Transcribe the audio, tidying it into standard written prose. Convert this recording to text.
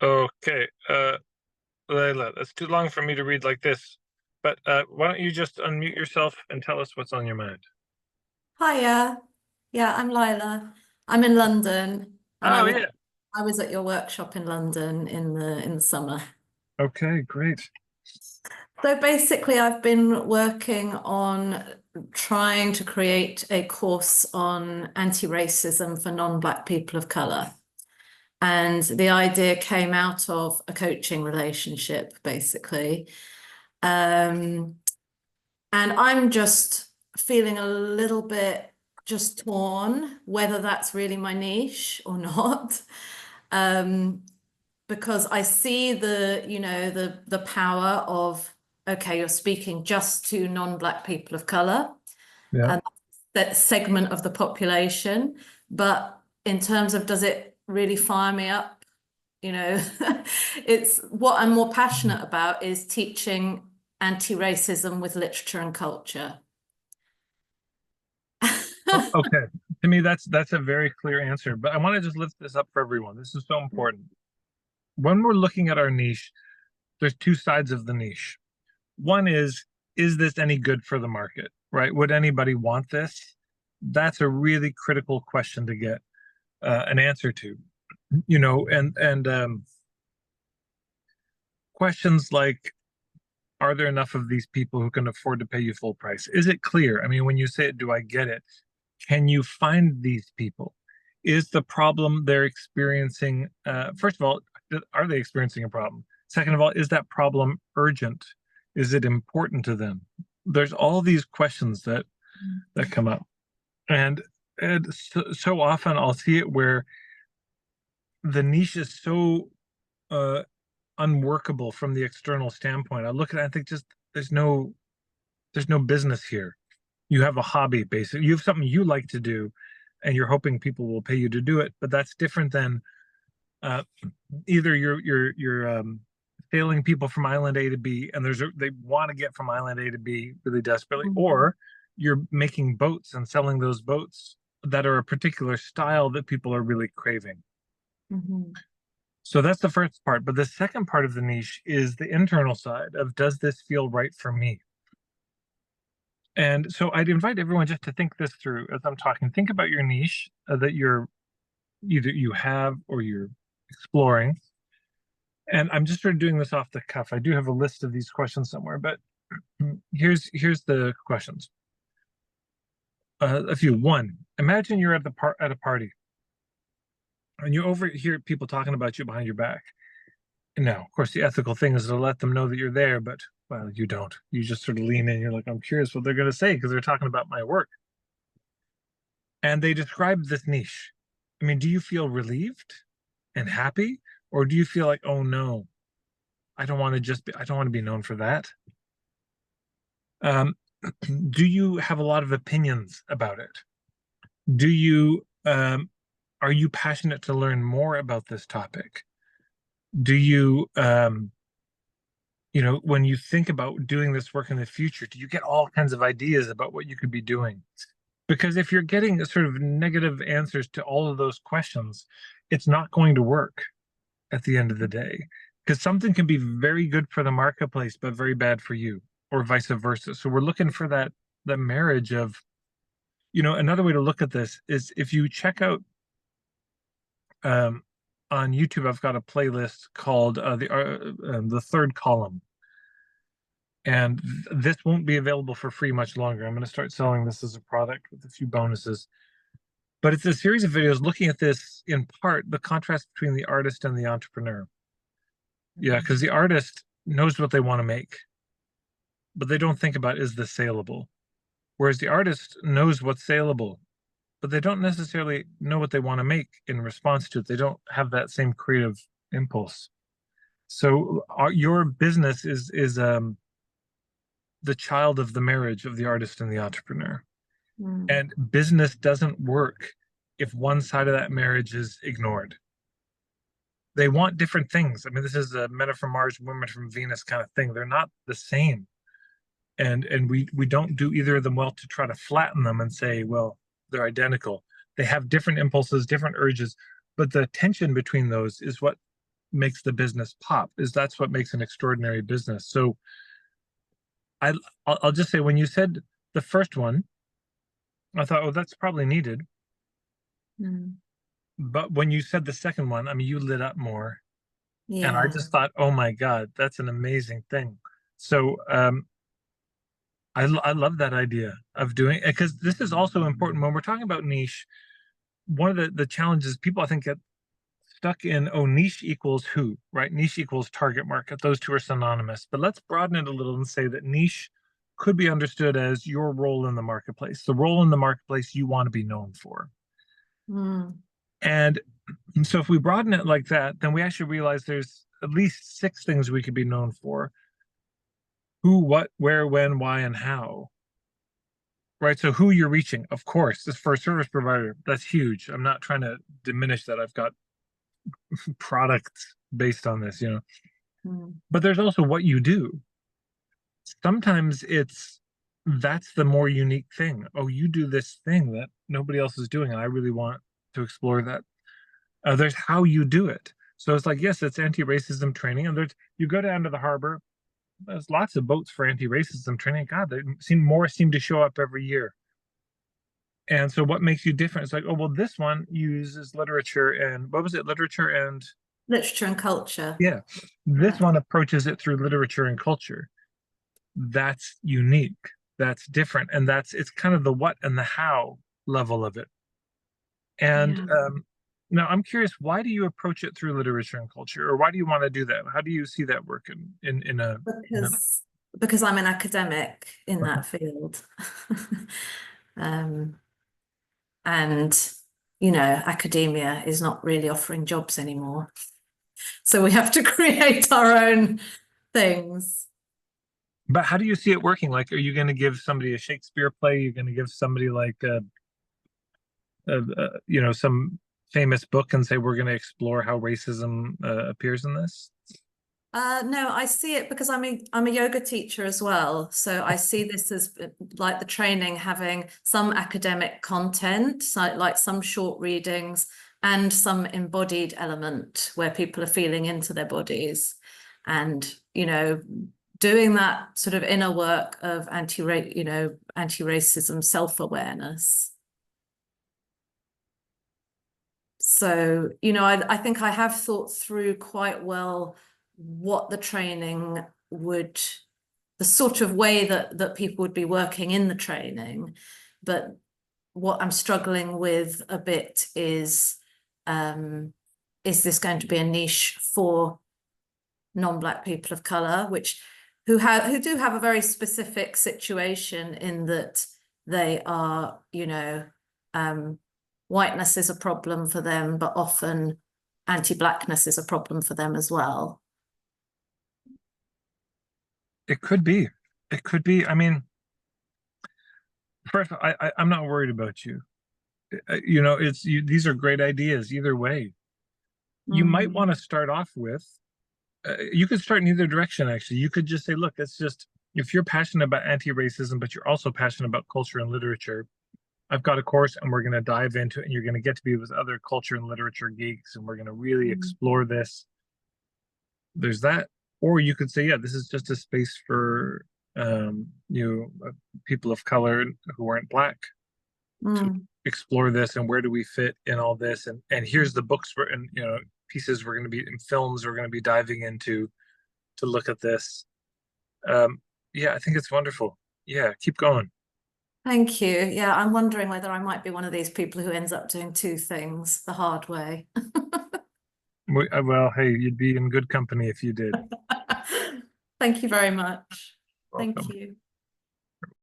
Okay, Layla, that's too long for me to read like this. But why don't you just unmute yourself and tell us what's on your mind? Hiya. Yeah, I'm Lila. I'm in London and Oh yeah. I was at your workshop in London in the summer. Okay, great. So basically I've been working on trying to create a course on anti-racism for non-Black people of colour. And the idea came out of a coaching relationship, basically. Um, and I'm just feeling a little bit just torn whether that's really my niche or not. Um, because I see the power of, okay, you're speaking just to non-Black people of color Yeah. and that segment of the population. But in terms of, does it really fire me up? You know, it's what I'm more passionate about is teaching anti-racism with literature and culture. Okay. To me, that's a very clear answer. But I want to just lift this up for everyone. This is so important. When we're looking at our niche, there's two sides of the niche. One is this any good for the market, right? Would anybody want this? That's a really critical question to get an answer to, and questions like, are there enough of these people who can afford to pay you full price? Is it clear? I mean, when you say it, do I get it? Can you find these people? Is the problem they're experiencing, first of all, are they experiencing a problem? Second of all, is that problem urgent? Is it important to them? There's all these questions that come up. And so often I'll see it where the niche is so uh, unworkable from the external standpoint. I look at it and think just there's no business here. You have a hobby, basically. You have something you like to do, and you're hoping people will pay you to do it. But that's different than uh, either you're failing people from island A to B, and they want to get from island A to B really desperately, or you're making boats and selling those boats that are a particular style that people are really craving. Mhm. So that's the first part. But the second part of the niche is the internal side of, does this feel right for me? And so I'd invite everyone just to think this through as I'm talking. Think about your niche that you're either you have or you're exploring. And I'm just sort of doing this off the cuff. I do have a list of these questions somewhere, but here's the questions. A few. One, imagine you're at a party and you overhear people talking about you behind your back. Now, of course, the ethical thing is to let them know that you're there, but well, you don't. You just sort of lean in. You're like, I'm curious what they're going to say because they're talking about my work. And they describe this niche. I mean, do you feel relieved and happy, or do you feel like, oh no, I don't want to be known for that? Um, do you have a lot of opinions about it? Do you are you passionate to learn more about this topic? Do you when you think about doing this work in the future, do you get all kinds of ideas about what you could be doing? Because if you're getting sort of negative answers to all of those questions, it's not going to work at the end of the day. Because something can be very good for the marketplace, but very bad for you, or vice versa. So we're looking for that marriage of, another way to look at this is if you check out um, on YouTube, I've got a playlist called the Third Column, and this won't be available for free much longer. I'm going to start selling this as a product with a few bonuses. But it's a series of videos looking at this, in part, the contrast between the artist and the entrepreneur. Yeah, because the artist knows what they want to make, but they don't think about, is this saleable? Whereas the artist knows what's saleable, but they don't necessarily know what they want to make in response to it. They don't have that same creative impulse. So your business is the child of the marriage of the artist and the entrepreneur. Mm. And business doesn't work if one side of that marriage is ignored. They want different things. I mean, this is a men from Mars, women from Venus kind of thing. They're not the same. And we don't do either of them well to try to flatten them and say, well, they're identical. They have different impulses, different urges, but the tension between those is what makes the business pop, is that's what makes an extraordinary business. So I I'll just say when you said the first one, I thought, oh, that's probably needed. Mm. But when you said the second one, I mean, you lit up more. And I Yeah. just thought, oh my God, that's an amazing thing. So I love that idea of doing it because this is also important when we're talking about niche. One of the challenges people I think get stuck in, oh, niche equals who, right? Niche equals target market. Those two are synonymous. But let's broaden it a little and say that niche could be understood as your role in the marketplace, the role in the marketplace you want to be known for. Mm. And so if we broaden it like that, then we actually realize there's at least 6 things we could be known for: who, what, where, when, why, and how. Right. So who you're reaching, of course, is for a service provider. That's huge. I'm not trying to diminish that. I've got products based on this, Mm. but there's also what you do. Sometimes that's the more unique thing. Oh, you do this thing that nobody else is doing, and I really want to explore that. There's how you do it. So it's like, yes, it's anti-racism training, and you go down to the harbor. There's lots of boats for anti-racism training. God, they seem to show up every year. And so what makes you different? It's like, oh, well, this one uses literature and what was it? Literature and Literature and culture. yeah, this Yeah. one approaches it through literature and culture. That's unique. That's different. And it's kind of the what and the how level of it. And Yeah. now I'm curious, why do you approach it through literature and culture, or why do you want to do that? How do you see that working in a, Because I'm an academic in that field. Um, and academia is not really offering jobs anymore. So we have to create our own things. but how do you see it working? Like, are you going to give somebody a Shakespeare play? You're going to give somebody like some famous book and say we're going to explore how racism appears in this? No, I see it because I'm a yoga teacher as well. So I see this as like the training having some academic content, like some short readings and some embodied element where people are feeling into their bodies and, doing that sort of inner work of anti-racism self-awareness. So, I think I have thought through quite well what the training would, the sort of way that people would be working in the training. But what I'm struggling with a bit is this going to be a niche for non-Black people of color, who do have a very specific situation in that they are, whiteness is a problem for them, but often anti-Blackness is a problem for them as well. It could be. It could be. I mean, first, I'm not worried about you. These are great ideas either way. You might want to start off with. You could start in either direction. Actually, you could just say, look, it's just if you're passionate about anti-racism, but you're also passionate about culture and literature, I've got a course and we're going to dive into it, and you're going to get to be with other culture and literature geeks, and we're going to really explore this. There's that. Or you could say, yeah, this is just a space for people of color who aren't Black to explore this, and where do we fit in all this, and here's the books and pieces we're going to be in, films we're going to be diving into to look at this. Yeah, I think it's wonderful. Yeah, keep going. Thank you. Yeah, I'm wondering whether I might be one of these people who ends up doing 2 things the hard way. Well, hey, you'd be in good company if you did. Thank you very much. Thank Welcome. you.